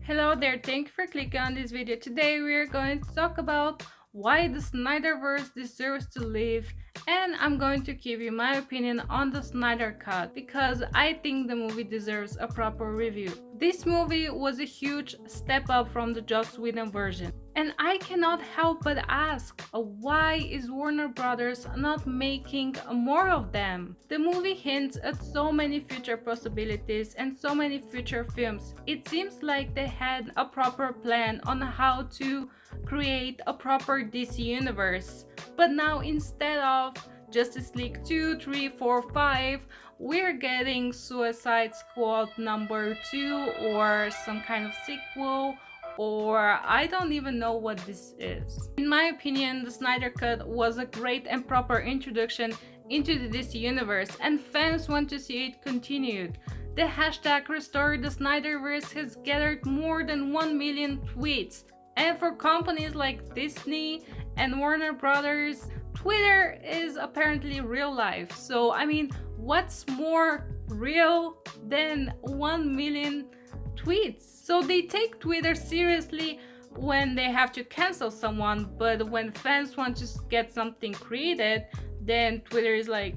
Hello there, thank you for clicking on this video. Today we are going to talk about why the Snyderverse deserves to live, and I'm going to give you my opinion on the Snyder Cut because I think the movie deserves a proper review. This movie was a huge step up from the Joss Whedon version, and I cannot help but ask, why is Warner Brothers not making more of them? The movie hints at so many future possibilities and so many future films. It seems like they had a proper plan on how to create a proper DC universe, but now instead of Justice League 2, 3, 4, 5, we're getting Suicide Squad number 2 or some kind of sequel, or I don't even know what this is. In my opinion, the Snyder Cut was a great and proper introduction into the DC universe, and fans want to see it continued. The hashtag Restore the Snyderverse has gathered more than 1 million tweets, and for companies like Disney and Warner Brothers, Twitter is apparently real life. So I mean, what's more real than 1 million tweets? So they take Twitter seriously when they have to cancel someone, but when fans want to get something created, then Twitter is like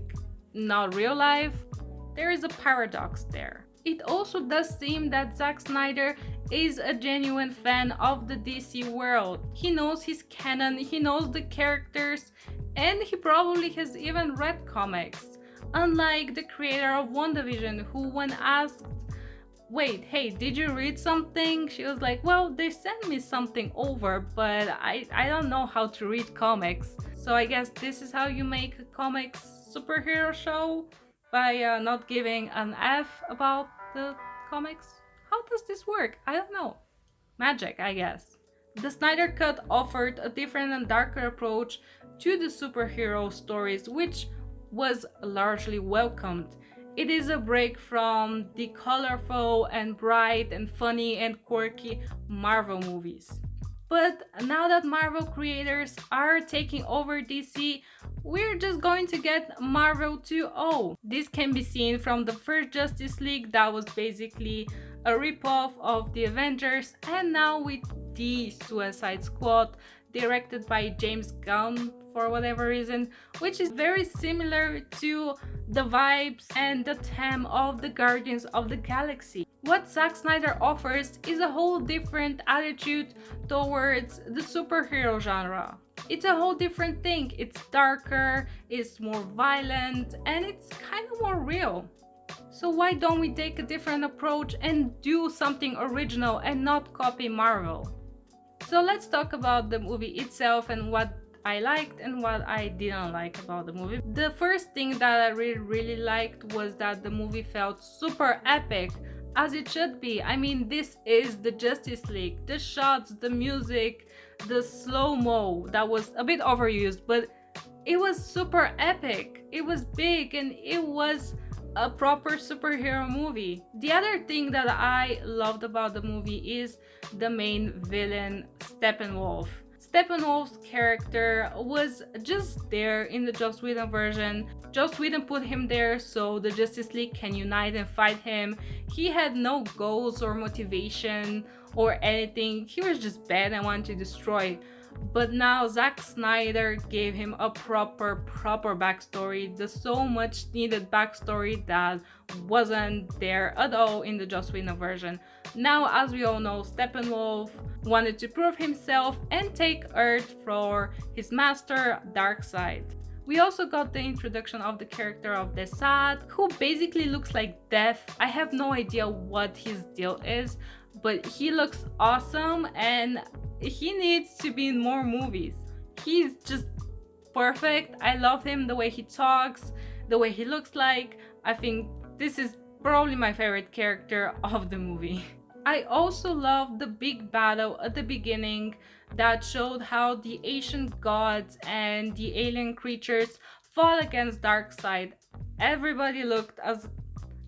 not real life. There is a paradox there. It also does seem that Zack Snyder is a genuine fan of the DC world. He knows his canon, he knows the characters, and he probably has even read comics. Unlike the creator of WandaVision, who when asked, wait, hey, did you read something? She was like, well, they sent me something over, but I don't know how to read comics. So I guess this is how you make a comics superhero show? By not giving an F about the comics? How does this work? I don't know. Magic, I guess. The Snyder Cut offered a different and darker approach to the superhero stories, which was largely welcomed. It is a break from the colorful and bright and funny and quirky Marvel movies. But now that Marvel creators are taking over DC, we're just going to get Marvel 2.0. This can be seen from the first Justice League that was basically a ripoff of the Avengers, and now with the Suicide Squad directed by James Gunn for whatever reason, which is very similar to the vibes and the theme of the Guardians of the Galaxy. What Zack Snyder offers is a whole different attitude towards the superhero genre. It's a whole different thing. It's darker, it's more violent, and it's kind of more real. So why don't we take a different approach and do something original and not copy Marvel? So let's talk about the movie itself and what I liked and what I didn't like about the movie. The first thing that I really liked was that the movie felt super epic, as it should be. I mean, this is the Justice League. The shots, the music, the slow-mo, that was a bit overused, but it was super epic. It was big and it was a proper superhero movie. The other thing that I loved about the movie is the main villain, Steppenwolf. Steppenwolf's character was just there in the Joss Whedon version. Joss Whedon put him there so the Justice League can unite and fight him. He had no goals or motivation or anything. He was just bad and wanted to destroy. But now Zack Snyder gave him a proper backstory, the so much needed backstory that wasn't there at all in the Joss Whedon version. Now, as we all know, Steppenwolf wanted to prove himself and take Earth for his master, Darkseid. We also got the introduction of the character of Desaad, who basically looks like Death. I have no idea what his deal is, but he looks awesome and he needs to be in more movies. He's just perfect. I love him, the way he talks, the way he looks like. I think this is probably my favorite character of the movie. I also love the big battle at the beginning that showed how the ancient gods and the alien creatures fought against Darkseid. Everybody looked as...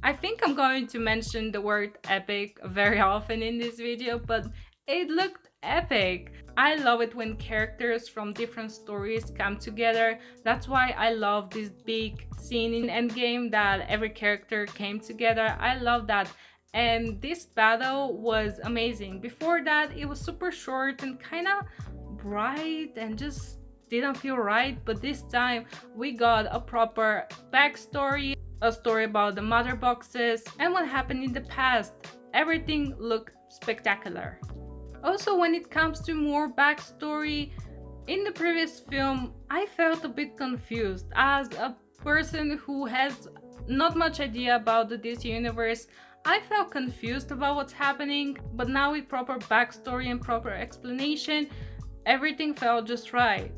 I think I'm going to mention the word epic very often in this video, but it looked epic. I love it when characters from different stories come together. That's why I love this big scene in Endgame that every character came together. I love that and this battle was amazing. Before that, it was super short and kind of bright and just didn't feel right, but this time we got a proper backstory, a story about the mother boxes and what happened in the past. Everything looked spectacular. Also, when it comes to more backstory, in the previous film I felt a bit confused. As a person who has not much idea about the DC universe, I felt confused about what's happening, but now with proper backstory and proper explanation, everything felt just right.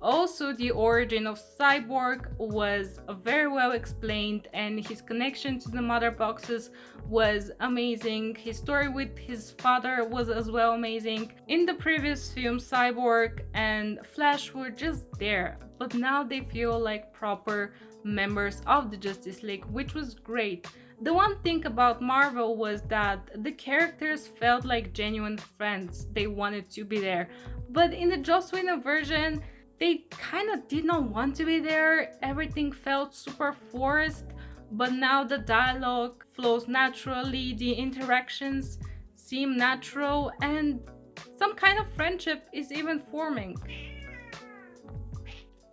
Also, the origin of Cyborg was very well explained, and his connection to the mother boxes was amazing. His story with his father was as well amazing. In the previous film, Cyborg and Flash were just there, but now they feel like proper members of the Justice League, which was great. The one thing about Marvel was that the characters felt like genuine friends. They wanted to be there. But in the Joss Whedon version, they kind of did not want to be there. Everything felt super forced, but now the dialogue flows naturally, the interactions seem natural, and some kind of friendship is even forming.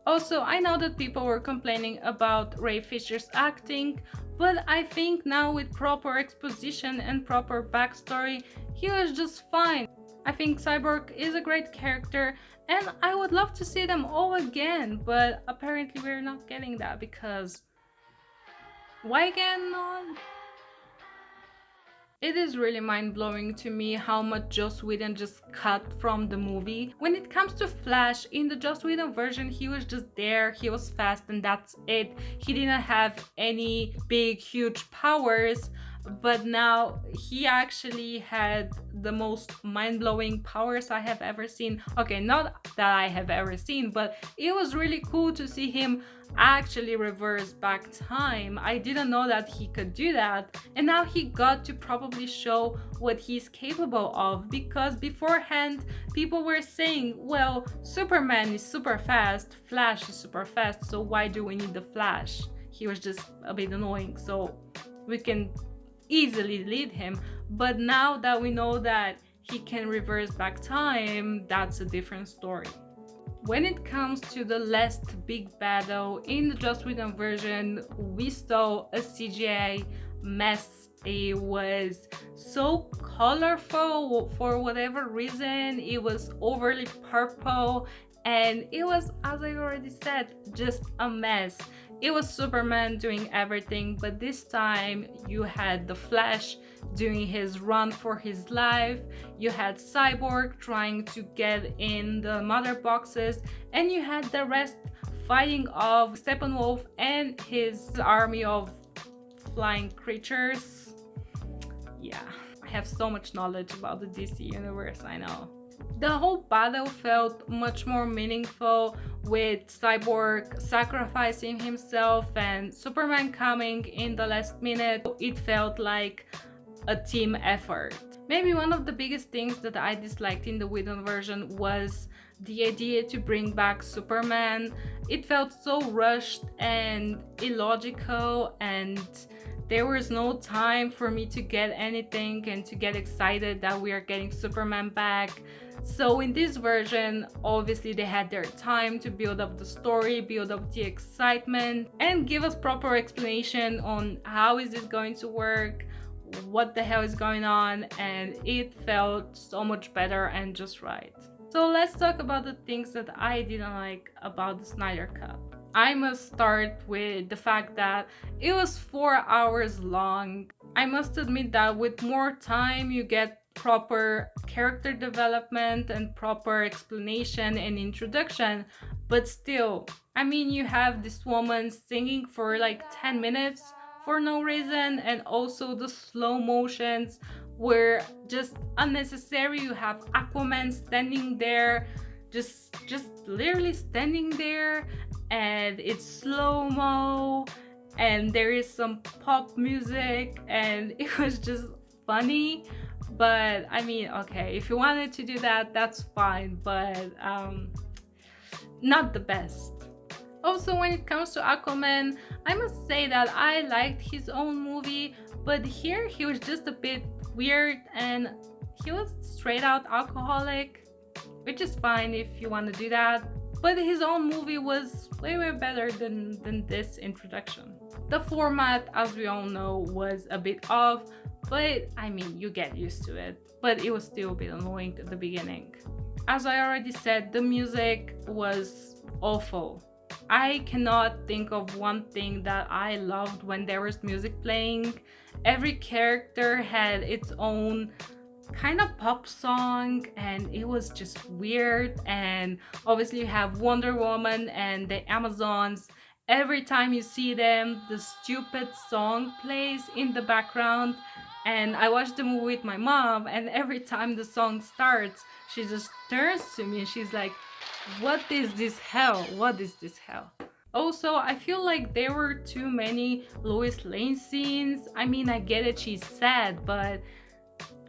Also, I know that people were complaining about Ray Fisher's acting, but I think now with proper exposition and proper backstory, he was just fine. I think Cyborg is a great character, and I would love to see them all again, but apparently we're not getting that because why again? It is really mind-blowing to me how much Joss Whedon just cut from the movie. When it comes to Flash, in the Joss Whedon version, he was just there, he was fast, and that's it. He didn't have any big, huge powers, but now he actually had the most mind-blowing powers I have ever seen. Okay, not that I have ever seen, but it was really cool to see him actually reverse back time. I didn't know that he could do that, and now he got to probably show what he's capable of, because beforehand people were saying, well, Superman is super fast, Flash is super fast, so why do we need the Flash? He was just a bit annoying, so we can easily delete him. But now that we know that he can reverse back time, that's a different story. When it comes to the last big battle in the Joss Whedon version, we saw a CGI mess. It was so colorful for whatever reason. It was overly purple, and it was, as I already said, just a mess. It was Superman doing everything, but this time you had the Flash doing his run for his life, you had Cyborg trying to get in the mother boxes, and you had the rest fighting off Steppenwolf and his army of flying creatures. Yeah, I have so much knowledge about the DC universe, I know. The whole battle felt much more meaningful with Cyborg sacrificing himself and Superman coming in the last minute. It felt like a team effort. Maybe one of the biggest things that I disliked in the Whedon version was the idea to bring back Superman. It felt so rushed and illogical, and there was no time for me to get anything and to get excited that we are getting Superman back. So in this version, obviously they had their time to build up the story, build up the excitement, and give us proper explanation on how is this going to work, what the hell is going on, and it felt so much better and just right. So let's talk about the things that I didn't like about the Snyder Cut. I must start with the fact that it was 4 hours long. I must admit that with more time you get proper character development and proper explanation and introduction, but still, I mean, you have this woman singing for like 10 minutes for no reason, and also the slow motions were just unnecessary. You have Aquaman standing there, just literally standing there, and it's slow-mo, and there is some pop music, and it was just funny. But I mean, okay, if you wanted to do that, that's fine, but not the best. Also, when it comes to Aquaman, I must say that I liked his own movie, But here he was just a bit weird, and he was straight out alcoholic, which is fine if you want to do that. But his own movie was way better than this introduction. The format, as we all know, was a bit off, but I mean, you get used to it. But it was still a bit annoying at the beginning. As I already said, the music was awful. I cannot think of one thing that I loved when there was music playing. Every character had its own kind of pop song, and it was just weird. And obviously you have Wonder Woman and the Amazons. Every time you see them, the stupid song plays in the background. And I watched the movie with my mom, and every time the song starts, she just turns to me and she's like, what is this hell? What is this hell? Also, I feel like there were too many Lois Lane scenes. I mean, I get it, she's sad, but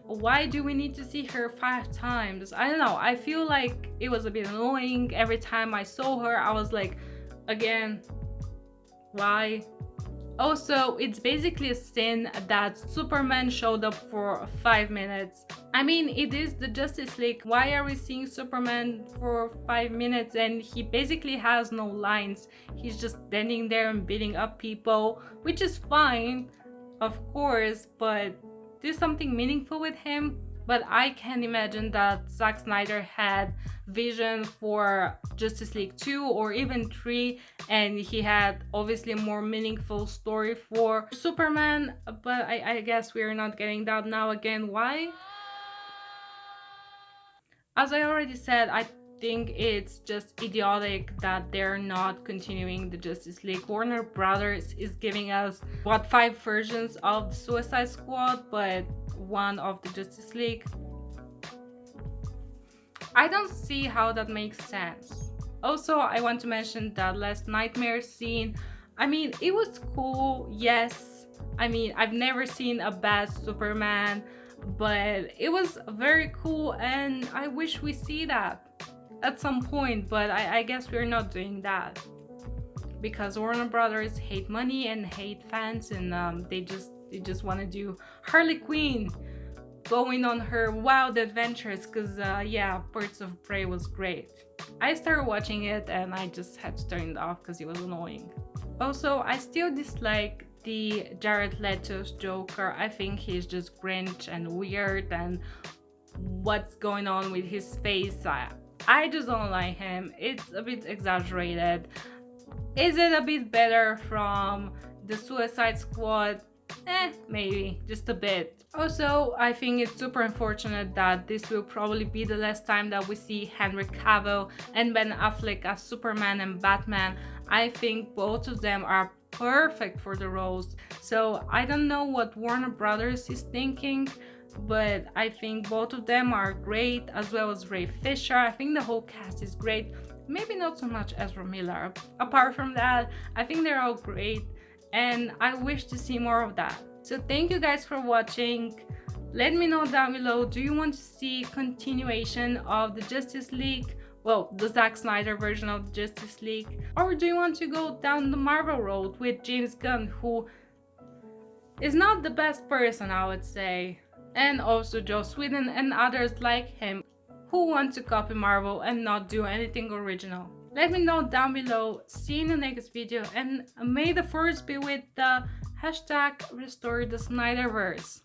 why do we need to see her 5 times? I don't know, I feel like it was a bit annoying. Every time I saw her, I was like, again, why? Also, it's basically a sin that Superman showed up for 5 minutes. I mean, it is the Justice League. Why are we seeing Superman for 5 minutes and he basically has no lines? He's just standing there and beating up people, which is fine, of course, but do something meaningful with him. But I can imagine that Zack Snyder had vision for Justice League 2 or even 3, and he had obviously a more meaningful story for Superman, but I guess we're not getting that now. Again, why? As I already said, I think it's just idiotic that they're not continuing the Justice League. Warner Brothers is giving us, what, 5 versions of the Suicide Squad, but one of the Justice League. I don't see how that makes sense. Also, I want to mention that last nightmare scene. I mean, it was cool, yes. I mean, I've never seen a bad Superman, but it was very cool, and I wish we see that at some point, but I guess we're not doing that because Warner Brothers hate money and hate fans, and they just want to do Harley Quinn going on her wild adventures, because yeah, Birds of Prey was great. I started watching it and I just had to turn it off because it was annoying. Also, I still dislike the Jared Leto's Joker. I think he's just Grinch and weird, and what's going on with his face, I just don't like him. It's a bit exaggerated. Is it a bit better from the Suicide Squad? Maybe, just a bit. Also, I think it's super unfortunate that this will probably be the last time that we see Henry Cavill and Ben Affleck as Superman and Batman. I think both of them are perfect for the roles. So I don't know what Warner Brothers is thinking, but I think both of them are great, as well as Ray Fisher. I think the whole cast is great. Maybe not so much Ezra Miller. Apart from that, I think they're all great, and I wish to see more of that. So thank you guys for watching. Let me know down below, do you want to see continuation of the Justice League? Well, the Zack Snyder version of the Justice League? Or do you want to go down the Marvel road with James Gunn, who is not the best person, I would say, and also Joss Whedon and others like him who want to copy Marvel and not do anything original? Let me know down below. See you in the next video, and may the force be with the #RestoreTheSnyderverse.